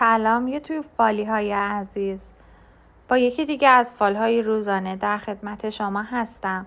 سلام یوتیوب فالی های عزیز، با یکی دیگه از فال های روزانه در خدمت شما هستم.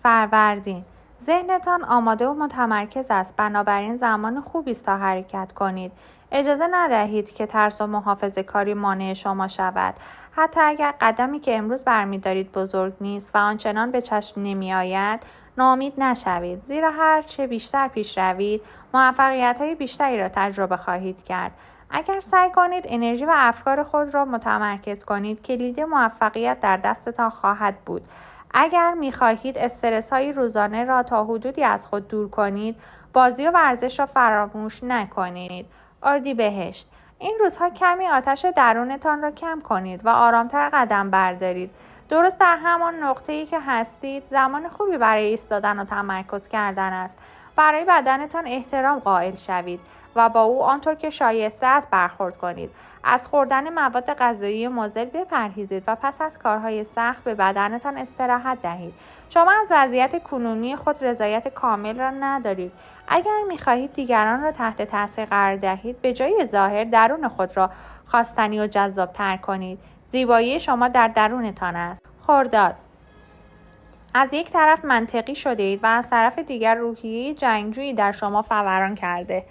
فروردین، ذهنتان آماده و متمرکز است، بنابراین زمان خوبی است تا حرکت کنید. اجازه ندهید که ترس و محافظه کاری مانع شما شود. حتی اگر قدمی که امروز برمی‌دارید بزرگ نیست و آنچنان به چشم نمی آید، ناامید نشوید، زیرا هر چه بیشتر پیش روید، موفقیت‌های بیشتری را تجربه خواهید کرد. اگر سعی کنید انرژی و افکار خود را متمرکز کنید، کلید موفقیت در دستتان خواهد بود. اگر می‌خواهید استرس‌های روزانه را تا حدودی از خود دور کنید، بازی و ورزش را فراموش نکنید. اردیبهشت، این روزها کمی آتش درونتان را کم کنید و آرامتر قدم بردارید. درست در همان نقطه‌ای که هستید، زمان خوبی برای ایستادن و تمرکز کردن است. برای بدنتان احترام قائل شوید و با او آنطور که شایسته است برخورد کنید. از خوردن مواد غذایی مضر بپرهیزید و پس از کارهای سخت به بدنتان استراحت دهید. شما از وضعیت کنونی خود رضایت کامل را ندارید. اگر می‌خواهید دیگران را تحت تاثیر قرار دهید، به جای ظاهر درون خود را خواستنی و جذاب‌تر کنید. زیبایی شما در درونتان است. خرداد، از یک طرف منطقی شده اید و از طرف دیگر روحیه جنگجویی در شما فوران کرده.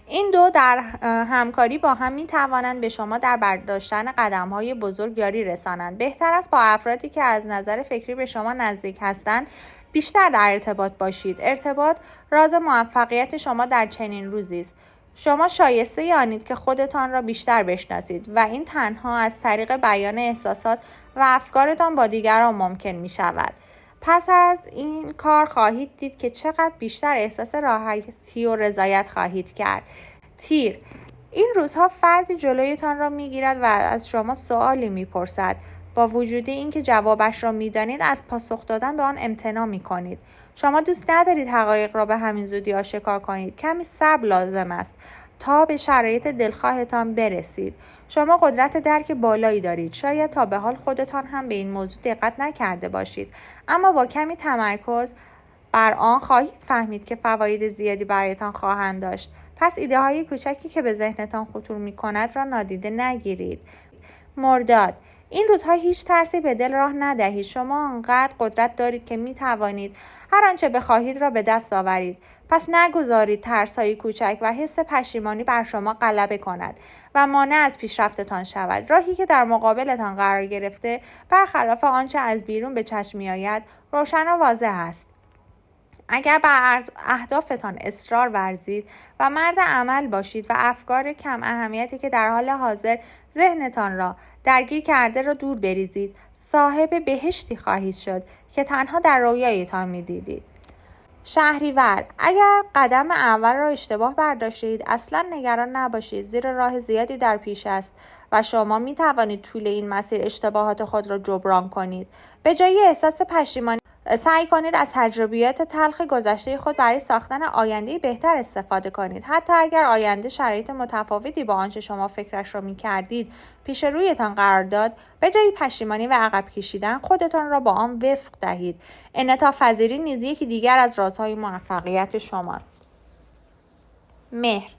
این دو در همکاری با هم می توانند به شما در برداشتن قدم‌های بزرگ یاری رسانند. بهتر است با افرادی که از نظر فکری به شما نزدیک هستند بیشتر در ارتباط باشید. ارتباط راز موفقیت شما در چنین روزی است. شما شایسته آنید که خودتان را بیشتر بشناسید و این تنها از طریق بیان احساسات و افکارتان با دیگران ممکن می شود. پس از این کار خواهید دید که چقدر بیشتر احساس راحتی و رضایت خواهید کرد. تیر، این روزها فردی جلویتان را میگیرد و از شما سوالی میپرسد. با وجود اینکه جوابش را میدانید، از پاسخ دادن به آن امتناع میکنید. شما دوست ندارید حقایق را به همین زودی آشکار کنید. کمی صبر لازم است تا به شرایط دلخواهتان برسید. شما قدرت درک بالایی دارید. شاید تا به حال خودتان هم به این موضوع دقت نکرده باشید، اما با کمی تمرکز بر آن خواهید فهمید که فواید زیادی برایتان خواهند داشت. پس ایده های کوچکی که به ذهنتان خطور می کند را نادیده نگیرید. مرداد، این روزها هیچ ترسی به دل راه ندهید. شما آنقدر قدرت دارید که می توانید هر آنچه بخواهید را به دست آورید. پس نگذارید ترس‌های کوچک و حس پشیمانی بر شما غلبه کند و مانع از پیشرفتتان شود. راهی که در مقابلتان قرار گرفته، برخلاف آنچه از بیرون به چشم می‌آید، روشن و واضح است. اگر بر اهدافتان اصرار ورزید و مرد عمل باشید و افکار کم اهمیتی که در حال حاضر ذهنتان را درگیر کرده را دور بریزید، صاحب بهشتی خواهید شد که تنها در رویایتان می‌دیدید. شهریور، اگر قدم اول را اشتباه برداشتید، اصلا نگران نباشید، زیرا راه زیادی در پیش است و شما می توانید طول این مسیر اشتباهات خود را جبران کنید. به جای احساس پشیمانی، سعی کنید از تجربیات تلخ گذشته خود برای ساختن آینده بهتر استفاده کنید. حتی اگر آینده شرایط متفاوتی با آنچه شما فکرش را می‌کردید پیش رویتان قرار داد، به جای پشیمانی و عقب کشیدن، خودتان را با آن وفق دهید. انعطاف پذیری نیز یکی دیگر از رازهای موفقیت شماست. مهر،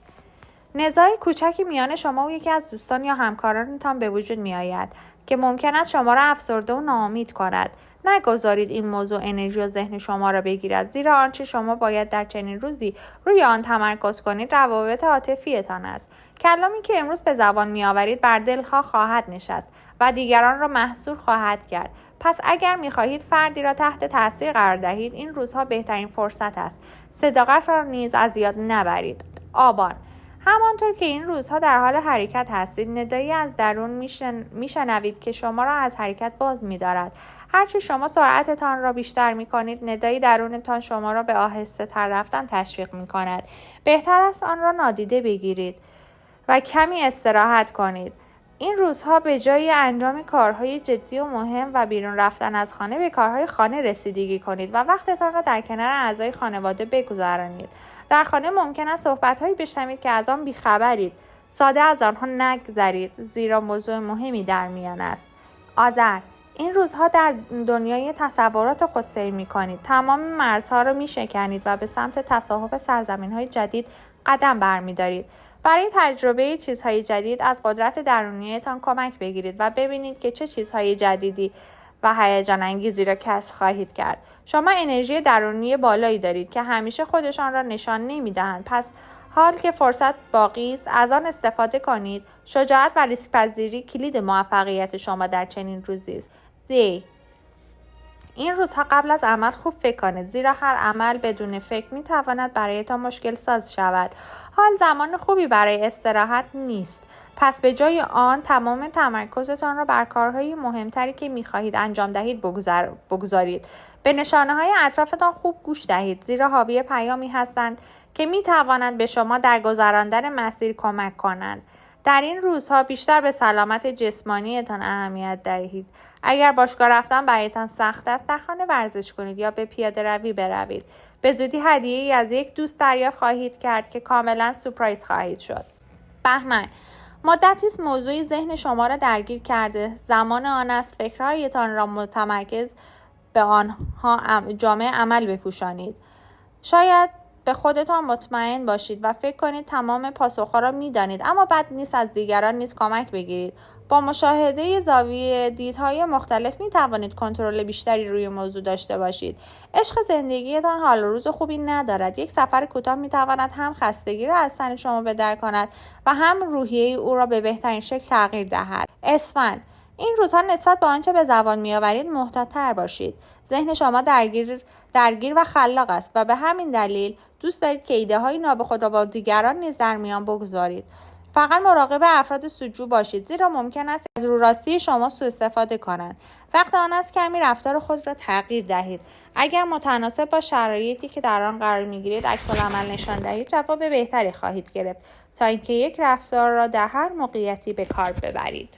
نزاع کوچکی میان شما و یکی از دوستان یا همکارانتان به وجود می‌آید که ممکن است شما را افسرده و ناامید کند. نگذارید این موضوع انرژی و ذهن شما را بگیرد، زیرا آنچه شما باید در چنین روزی روی آن تمرکز کنید روابط عاطفیتان است. کلامی که امروز به زبان میآورید بر دلها خواهد نشست و دیگران را محصور خواهد کرد. پس اگر میخواهید فردی را تحت تاثیر قرار دهید، این روزها بهترین فرصت است. صداقت را نیز از یاد نبرید. آبان، همانطور که این روزها در حال حرکت هستید، ندایی از درون میشنوید که شما را از حرکت باز می‌دارد. هرچه شما سرعتتان را بیشتر می‌کنید، ندایی درونتان شما را به آهسته تر رفتن تشویق می‌کند. بهتر است آن را نادیده بگیرید و کمی استراحت کنید. این روزها به جای انجام کارهای جدی و مهم و بیرون رفتن از خانه، به کارهای خانه رسیدگی کنید و وقتتان را در کنار اعضای خانواده بگذرانید. در خانه ممکن است صحبت‌هایی بشنوید که از آن بیخبرید. ساده از آنها نگذرید، زیرا موضوع مهمی در میان است. آذر، این روزها در دنیای تصورات خود سیر می‌کنید. تمام مرزها را می‌شکنید و به سمت تصاحب سرزمین‌های جدید قدم برمی‌دارید. برای تجربه چیزهای جدید از قدرت درونیتان کمک بگیرید و ببینید که چه چیزهای جدیدی و هیجان انگیزی را کشف خواهید کرد. شما انرژی درونی بالایی دارید که همیشه خودشان را نشان نمی‌دهند. پس حال که فرصت باقی است از آن استفاده کنید. شجاعت و ریسک‌پذیری کلید موفقیت شما در چنین روزی است. این روزها قبل از عمل خوب فکر کنید، زیرا هر عمل بدون فکر میتواند برایتان مشکل ساز شود. حال زمان خوبی برای استراحت نیست. پس به جای آن تمام تمرکزتان را بر کارهای مهمتری که میخواهید انجام دهید بگذارید. به نشانه‌های اطرافتان خوب گوش دهید، زیرا حاوی پیامی هستند که میتوانند به شما در گذراندن مسیر کمک کنند. در این روزها بیشتر به سلامت جسمانیتان اهمیت دهید. اگر باشگاه رفتن برایتان سخت است، در خانه ورزش کنید یا به پیاده روی بروید. به زودی هدیه‌ای از یک دوست دریافت خواهید کرد که کاملا سورپرایز خواهید شد. بهمن، مدتی است موضوعی ذهن شما را درگیر کرده. زمان آن است فکرهایتان را متمرکز به آنها جامعه عمل بپوشانید. شاید به خودتان مطمئن باشید و فکر کنید تمام پاسخها را می‌دانید، اما بد نیست از دیگران نیز کمک بگیرید. با مشاهده زاویه دیدهای مختلف می‌توانید کنترل بیشتری روی موضوع داشته باشید. عشق زندگیتان حال و روز خوبی ندارد. یک سفر کوتاه می‌تواند هم خستگی را از تن شما بدر کند و هم روحیه او را به بهترین شکل تغییر دهد. اسفند، این روزها نسبت به آنچه به زبان می‌آورید محتاط‌تر باشید. ذهن شما درگیر و خلاق است و به همین دلیل دوست دارید که ایده‌های ناب خود را با دیگران نیز در میان بگذارید. فقط مراقب افراد سودجو باشید، زیرا ممکن است از رو راستی شما سوء استفاده کنند. وقت آن است کمی رفتار خود را تغییر دهید. اگر متناسب با شرایطی که در آن قرار می‌گیرید عکس‌العمل نشان دهید، جواب بهتری خواهید گرفت تا اینکه یک رفتار را در هر موقعیتی به کار ببرید.